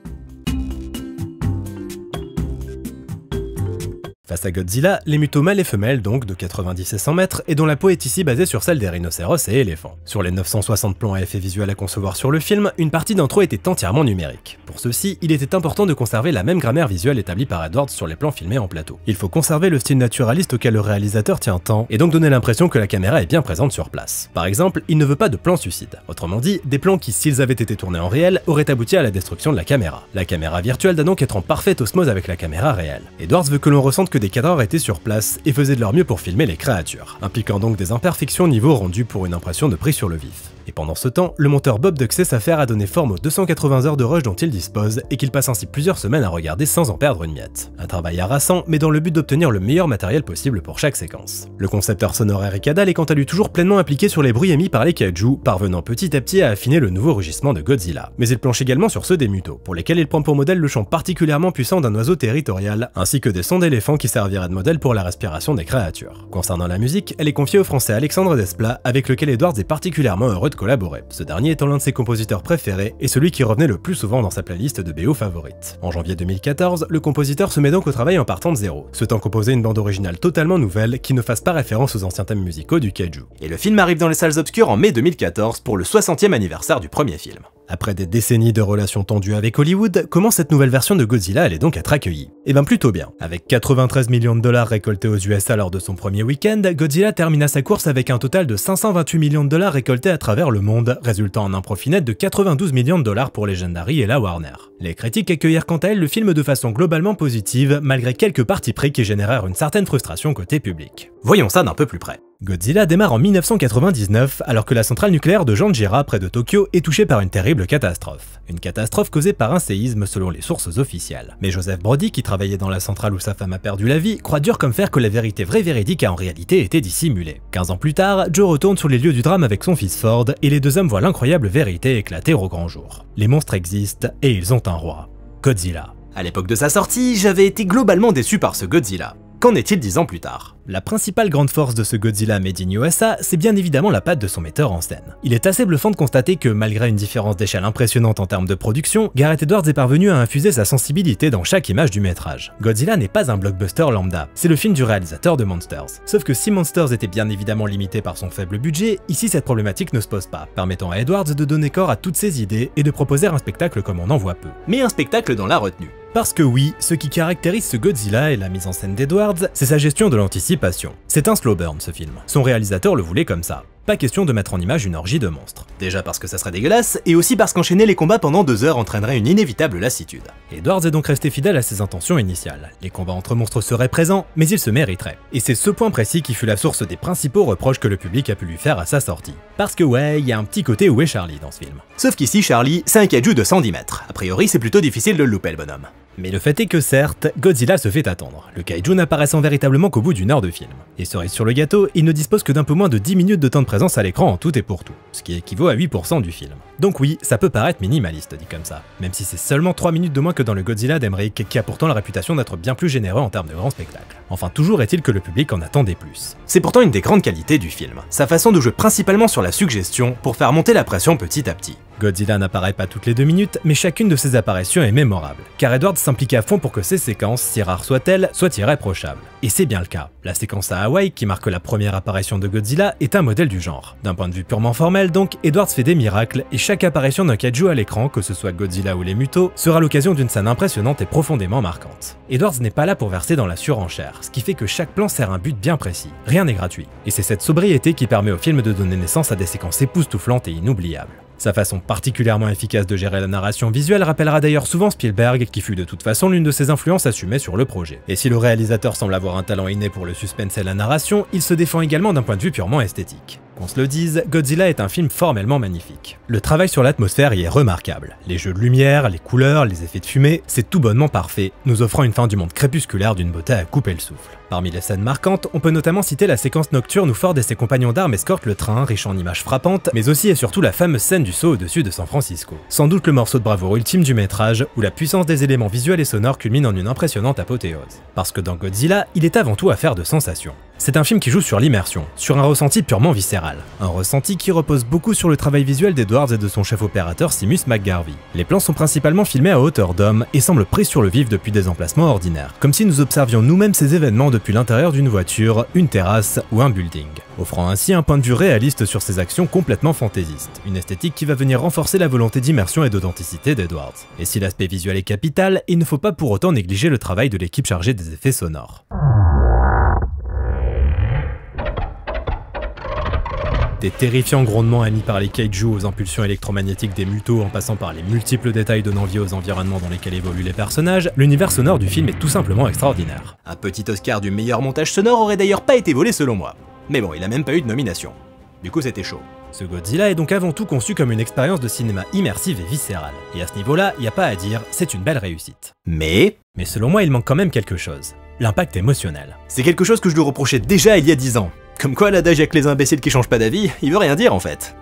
Face à Godzilla, les Muto mâles et femelles donc de 90 et 100 mètres et dont la peau est ici basée sur celle des rhinocéros et éléphants. Sur les 960 plans à effets visuels à concevoir sur le film, une partie d'entre eux était entièrement numérique. Pour ceci, il était important de conserver la même grammaire visuelle établie par Edwards sur les plans filmés en plateau. Il faut conserver le style naturaliste auquel le réalisateur tient tant et donc donner l'impression que la caméra est bien présente sur place. Par exemple, il ne veut pas de plans suicides. Autrement dit, des plans qui, s'ils avaient été tournés en réel, auraient abouti à la destruction de la caméra. La caméra virtuelle doit donc être en parfaite osmose avec la caméra réelle. Edwards veut que l'on ressente que des cadreurs étaient sur place et faisaient de leur mieux pour filmer les créatures, impliquant donc des imperfections niveau rendu pour une impression de prise sur le vif. Et pendant ce temps, le monteur Bob Duck sait s'affaire à donner forme aux 280 heures de rush dont il dispose et qu'il passe ainsi plusieurs semaines à regarder sans en perdre une miette. Un travail harassant, mais dans le but d'obtenir le meilleur matériel possible pour chaque séquence. Le concepteur sonore Eric Adal est quant à lui toujours pleinement impliqué sur les bruits émis par les kaiju, parvenant petit à petit à affiner le nouveau rugissement de Godzilla. Mais il planche également sur ceux des Muto, pour lesquels il prend pour modèle le chant particulièrement puissant d'un oiseau territorial, ainsi que des sons d'éléphants qui serviraient de modèle pour la respiration des créatures. Concernant la musique, elle est confiée au français Alexandre Desplat, avec lequel Edwards est particulièrement heureux de collaborer, ce dernier étant l'un de ses compositeurs préférés et celui qui revenait le plus souvent dans sa playlist de BO favorites. En janvier 2014, le compositeur se met donc au travail en partant de zéro, souhaitant composer une bande originale totalement nouvelle qui ne fasse pas référence aux anciens thèmes musicaux du kaiju. Et le film arrive dans les salles obscures en mai 2014 pour le 60e anniversaire du premier film. Après des décennies de relations tendues avec Hollywood, comment cette nouvelle version de Godzilla allait donc être accueillie? Eh ben plutôt bien. Avec 93 millions de dollars récoltés aux USA lors de son premier week-end, Godzilla termina sa course avec un total de 528 millions de dollars récoltés à travers le monde, résultant en un profit net de 92 millions de dollars pour Legendary et la Warner. Les critiques accueillirent quant à elles le film de façon globalement positive, malgré quelques partis pris qui générèrent une certaine frustration côté public. Voyons ça d'un peu plus près. Godzilla démarre en 1999 alors que la centrale nucléaire de Janjira près de Tokyo est touchée par une terrible catastrophe. Une catastrophe causée par un séisme selon les sources officielles. Mais Joseph Brody, qui travaillait dans la centrale où sa femme a perdu la vie, croit dur comme fer que la vérité vraie véridique a en réalité été dissimulée. 15 ans plus tard, Joe retourne sur les lieux du drame avec son fils Ford et les deux hommes voient l'incroyable vérité éclater au grand jour. Les monstres existent et ils ont un roi. Godzilla. À l'époque de sa sortie, j'avais été globalement déçu par ce Godzilla. Qu'en est-il 10 ans plus tard? La principale grande force de ce Godzilla made in USA, c'est bien évidemment la patte de son metteur en scène. Il est assez bluffant de constater que, malgré une différence d'échelle impressionnante en termes de production, Gareth Edwards est parvenu à infuser sa sensibilité dans chaque image du métrage. Godzilla n'est pas un blockbuster lambda, c'est le film du réalisateur de Monsters. Sauf que si Monsters était bien évidemment limité par son faible budget, ici cette problématique ne se pose pas, permettant à Edwards de donner corps à toutes ses idées et de proposer un spectacle comme on en voit peu. Mais un spectacle dans la retenue. Parce que oui, ce qui caractérise ce Godzilla et la mise en scène d'Edwards, c'est sa gestion de l'anticipation. C'est un slow burn ce film. Son réalisateur le voulait comme ça. Pas question de mettre en image une orgie de monstres. Déjà parce que ça serait dégueulasse, et aussi parce qu'enchaîner les combats pendant 2 heures entraînerait une inévitable lassitude. Edwards est donc resté fidèle à ses intentions initiales. Les combats entre monstres seraient présents, mais ils se mériteraient. Et c'est ce point précis qui fut la source des principaux reproches que le public a pu lui faire à sa sortie. Parce que ouais, il y a un petit côté où est Charlie dans ce film. Sauf qu'ici, Charlie, c'est un kaiju de 110 mètres. A priori, c'est plutôt difficile de le louper, le bonhomme. Mais le fait est que certes, Godzilla se fait attendre, le kaiju n'apparaissant véritablement qu'au bout d'1 heure de film. Et cerise sur le gâteau, il ne dispose que d'un peu moins de 10 minutes de temps de présence à l'écran en tout et pour tout, ce qui équivaut à 8% du film. Donc oui, ça peut paraître minimaliste dit comme ça, même si c'est seulement 3 minutes de moins que dans le Godzilla d'Emmerich, qui a pourtant la réputation d'être bien plus généreux en termes de grand spectacle. Enfin, toujours est-il que le public en attendait plus. C'est pourtant une des grandes qualités du film, sa façon de jouer principalement sur la suggestion pour faire monter la pression petit à petit. Godzilla n'apparaît pas toutes les 2 minutes, mais chacune de ses apparitions est mémorable, car Edwards s'implique à fond pour que ces séquences, si rares soient-elles, soient irréprochables. Et c'est bien le cas. La séquence à Hawaï, qui marque la première apparition de Godzilla, est un modèle du genre. D'un point de vue purement formel donc, Edwards fait des miracles, et chaque apparition d'un kaiju à l'écran, que ce soit Godzilla ou les Mutos, sera l'occasion d'une scène impressionnante et profondément marquante. Edwards n'est pas là pour verser dans la surenchère, ce qui fait que chaque plan sert un but bien précis. Rien n'est gratuit. Et c'est cette sobriété qui permet au film de donner naissance à des séquences époustouflantes et inoubliables. Sa façon particulièrement efficace de gérer la narration visuelle rappellera d'ailleurs souvent Spielberg, qui fut de toute façon l'une de ses influences assumées sur le projet. Et si le réalisateur semble avoir un talent inné pour le suspense et la narration, il se défend également d'un point de vue purement esthétique. Qu'on se le dise, Godzilla est un film formellement magnifique. Le travail sur l'atmosphère y est remarquable. Les jeux de lumière, les couleurs, les effets de fumée, c'est tout bonnement parfait, nous offrant une fin du monde crépusculaire d'une beauté à couper le souffle. Parmi les scènes marquantes, on peut notamment citer la séquence nocturne où Ford et ses compagnons d'armes escortent le train, riche en images frappantes, mais aussi et surtout la fameuse scène du saut au-dessus de San Francisco. Sans doute le morceau de bravoure ultime du métrage, où la puissance des éléments visuels et sonores culmine en une impressionnante apothéose. Parce que dans Godzilla, il est avant tout affaire de sensations. C'est un film qui joue sur l'immersion, sur un ressenti purement viscéral. Un ressenti qui repose beaucoup sur le travail visuel d'Edwards et de son chef opérateur Seamus McGarvey. Les plans sont principalement filmés à hauteur d'homme et semblent pris sur le vif depuis des emplacements ordinaires, comme si nous observions nous-mêmes ces événements depuis l'intérieur d'une voiture, une terrasse ou un building, offrant ainsi un point de vue réaliste sur ces actions complètement fantaisistes, une esthétique qui va venir renforcer la volonté d'immersion et d'authenticité d'Edwards. Et si l'aspect visuel est capital, il ne faut pas pour autant négliger le travail de l'équipe chargée des effets sonores. Des terrifiants grondements émis par les kaiju aux impulsions électromagnétiques des Mutos en passant par les multiples détails donnant vie aux environnements dans lesquels évoluent les personnages, l'univers sonore du film est tout simplement extraordinaire. Un petit Oscar du meilleur montage sonore aurait d'ailleurs pas été volé selon moi. Mais bon, il a même pas eu de nomination. Du coup c'était chaud. Ce Godzilla est donc avant tout conçu comme une expérience de cinéma immersive et viscérale. Et à ce niveau-là, y a pas à dire, c'est une belle réussite. Mais selon moi, il manque quand même quelque chose. L'impact émotionnel. C'est quelque chose que je lui reprochais déjà il y a 10 ans. Comme quoi l'adage avec les imbéciles qui changent pas d'avis, il veut rien dire en fait.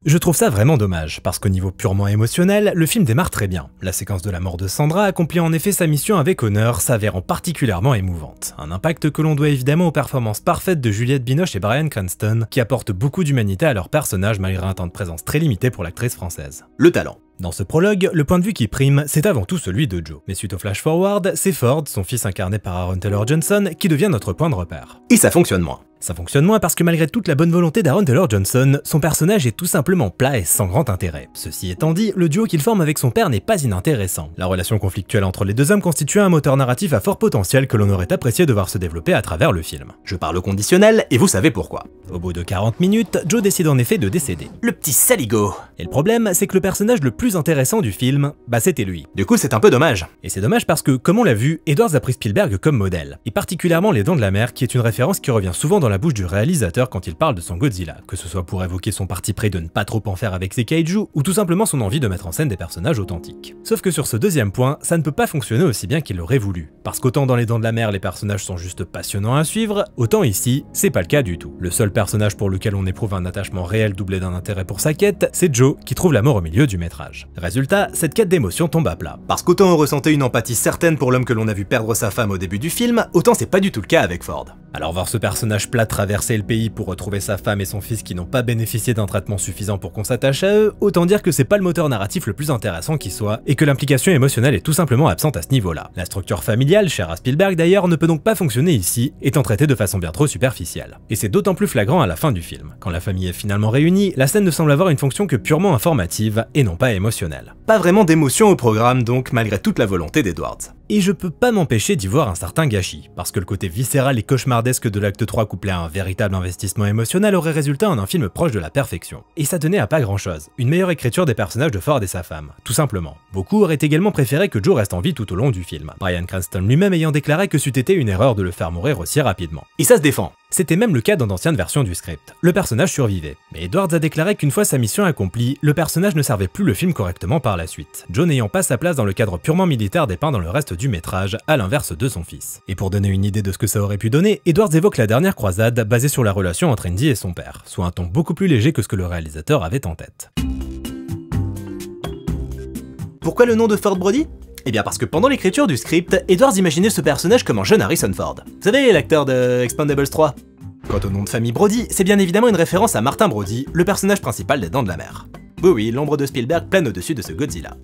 Je trouve ça vraiment dommage, parce qu'au niveau purement émotionnel, le film démarre très bien. La séquence de la mort de Sandra accomplit en effet sa mission avec honneur, s'avérant particulièrement émouvante. Un impact que l'on doit évidemment aux performances parfaites de Juliette Binoche et Bryan Cranston, qui apportent beaucoup d'humanité à leur personnage malgré un temps de présence très limité pour l'actrice française. Le talent. Dans ce prologue, le point de vue qui prime, c'est avant tout celui de Joe. Mais suite au flash forward, c'est Ford, son fils incarné par Aaron Taylor Johnson, qui devient notre point de repère. Et ça fonctionne moins. Ça fonctionne moins parce que malgré toute la bonne volonté d'Aaron Taylor Johnson, son personnage est tout simplement plat et sans grand intérêt. Ceci étant dit, le duo qu'il forme avec son père n'est pas inintéressant. La relation conflictuelle entre les deux hommes constitue un moteur narratif à fort potentiel que l'on aurait apprécié de voir se développer à travers le film. Je parle au conditionnel et vous savez pourquoi. Au bout de 40 minutes, Joe décide en effet de décéder. Le petit saligo. Et le problème, c'est que le personnage le plus intéressant du film, c'était lui. Du coup, c'est un peu dommage. Et c'est dommage parce que, comme on l'a vu, Edwards a pris Spielberg comme modèle. Et particulièrement Les Dents de la Mer, qui est une référence qui revient souvent dans la bouche du réalisateur quand il parle de son Godzilla, que ce soit pour évoquer son parti pris de ne pas trop en faire avec ses kaiju, ou tout simplement son envie de mettre en scène des personnages authentiques. Sauf que sur ce deuxième point, ça ne peut pas fonctionner aussi bien qu'il l'aurait voulu. Parce qu'autant dans Les Dents de la Mer, les personnages sont juste passionnants à suivre, autant ici, c'est pas le cas du tout. Le seul personnage pour lequel on éprouve un attachement réel doublé d'un intérêt pour sa quête, c'est Joe, qui trouve la mort au milieu du métrage. Résultat, cette quête d'émotion tombe à plat. Parce qu'autant on ressentait une empathie certaine pour l'homme que l'on a vu perdre sa femme au début du film, autant c'est pas du tout le cas avec Ford. Alors voir ce personnage plat traverser le pays pour retrouver sa femme et son fils qui n'ont pas bénéficié d'un traitement suffisant pour qu'on s'attache à eux, autant dire que c'est pas le moteur narratif le plus intéressant qui soit, et que l'implication émotionnelle est tout simplement absente à ce niveau-là. La structure familiale, chère à Spielberg d'ailleurs, ne peut donc pas fonctionner ici, étant traitée de façon bien trop superficielle. Et c'est d'autant plus flagrant à la fin du film. Quand la famille est finalement réunie, la scène ne semble avoir une fonction que purement informative, et non pas émotionnelle. Pas vraiment d'émotion au programme donc, malgré toute la volonté d'Edwards. Et je peux pas m'empêcher d'y voir un certain gâchis, parce que le côté viscéral et cauchemardesque de l'acte 3 couplé à un véritable investissement émotionnel aurait résulté en un film proche de la perfection. Et ça tenait à pas grand chose, une meilleure écriture des personnages de Ford et sa femme, tout simplement. Beaucoup auraient également préféré que Joe reste en vie tout au long du film, Bryan Cranston lui-même ayant déclaré que c'eût été une erreur de le faire mourir aussi rapidement. Et ça se défend. C'était même le cas dans d'anciennes versions du script. Le personnage survivait. Mais Edwards a déclaré qu'une fois sa mission accomplie, le personnage ne servait plus le film correctement par la suite, Joe n'ayant pas sa place dans le cadre purement militaire dépeint dans le reste du métrage, à l'inverse de son fils. Et pour donner une idée de ce que ça aurait pu donner, Edwards évoque la dernière croisade basée sur la relation entre Indy et son père, soit un ton beaucoup plus léger que ce que le réalisateur avait en tête. Pourquoi le nom de Ford Brody ? Eh bien parce que pendant l'écriture du script, Edwards imaginait ce personnage comme un jeune Harrison Ford. Vous savez, l'acteur de Expendables 3 ? Quant au nom de famille Brody, c'est bien évidemment une référence à Martin Brody, le personnage principal des Dents de la Mer. Oui oui, l'ombre de Spielberg plane au-dessus de ce Godzilla.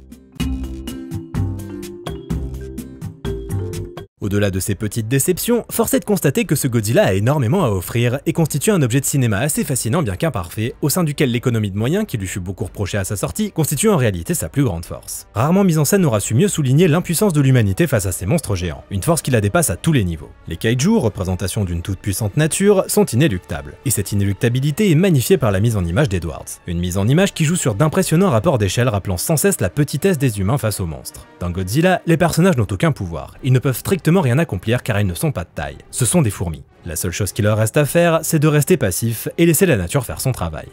Au-delà de ces petites déceptions, force est de constater que ce Godzilla a énormément à offrir et constitue un objet de cinéma assez fascinant bien qu'imparfait, au sein duquel l'économie de moyens, qui lui fut beaucoup reprochée à sa sortie, constitue en réalité sa plus grande force. Rarement mise en scène aura su mieux souligner l'impuissance de l'humanité face à ces monstres géants, une force qui la dépasse à tous les niveaux. Les kaiju, représentation d'une toute puissante nature, sont inéluctables, et cette inéluctabilité est magnifiée par la mise en image d'Edwards. Une mise en image qui joue sur d'impressionnants rapports d'échelle rappelant sans cesse la petitesse des humains face aux monstres. Dans Godzilla, les personnages n'ont aucun pouvoir, ils ne peuvent strictement rien accomplir car ils ne sont pas de taille. Ce sont des fourmis. La seule chose qu'il leur reste à faire, c'est de rester passifs et laisser la nature faire son travail.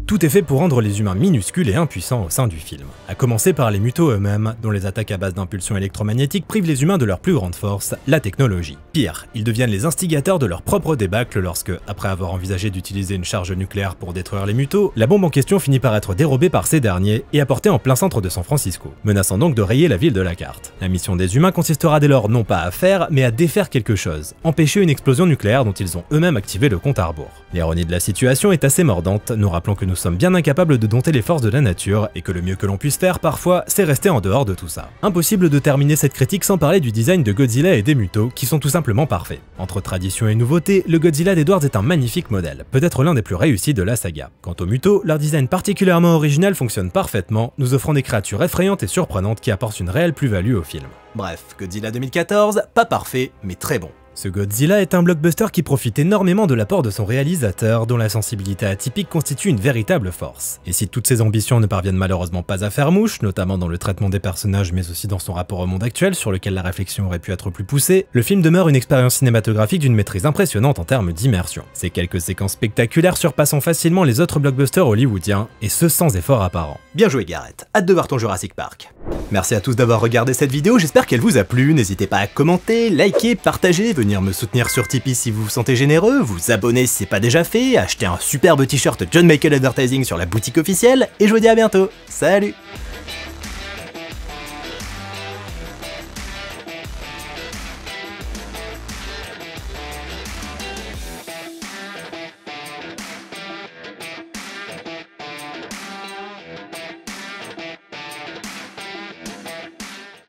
Tout est fait pour rendre les humains minuscules et impuissants au sein du film. À commencer par les mutos eux-mêmes, dont les attaques à base d'impulsions électromagnétiques privent les humains de leur plus grande force, la technologie. Pire, ils deviennent les instigateurs de leur propre débâcle lorsque, après avoir envisagé d'utiliser une charge nucléaire pour détruire les mutos, la bombe en question finit par être dérobée par ces derniers et apportée en plein centre de San Francisco, menaçant donc de rayer la ville de la carte. La mission des humains consistera dès lors non pas à faire, mais à défaire quelque chose, empêcher une explosion nucléaire dont ils ont eux-mêmes activé le compte à rebours. L'ironie de la situation est assez mordante, nous rappelons que nous sommes bien incapables de dompter les forces de la nature et que le mieux que l'on puisse faire parfois, c'est rester en dehors de tout ça. Impossible de terminer cette critique sans parler du design de Godzilla et des mutos, qui sont tout simplement parfaits. Entre tradition et nouveauté, le Godzilla d'Edwards est un magnifique modèle, peut-être l'un des plus réussis de la saga. Quant aux mutos, leur design particulièrement original fonctionne parfaitement, nous offrant des créatures effrayantes et surprenantes qui apportent une réelle plus-value au film. Bref, Godzilla 2014, pas parfait, mais très bon. Ce Godzilla est un blockbuster qui profite énormément de l'apport de son réalisateur, dont la sensibilité atypique constitue une véritable force. Et si toutes ses ambitions ne parviennent malheureusement pas à faire mouche, notamment dans le traitement des personnages mais aussi dans son rapport au monde actuel sur lequel la réflexion aurait pu être plus poussée, le film demeure une expérience cinématographique d'une maîtrise impressionnante en termes d'immersion. Ces quelques séquences spectaculaires surpassant facilement les autres blockbusters hollywoodiens, et ce sans effort apparent. Bien joué Gareth, hâte de voir ton Jurassic Park. Merci à tous d'avoir regardé cette vidéo, j'espère qu'elle vous a plu, n'hésitez pas à commenter, liker, partager, venir me soutenir sur Tipeee si vous vous sentez généreux, vous abonner si c'est pas déjà fait, acheter un superbe t-shirt John Michael Advertising sur la boutique officielle, et je vous dis à bientôt, salut!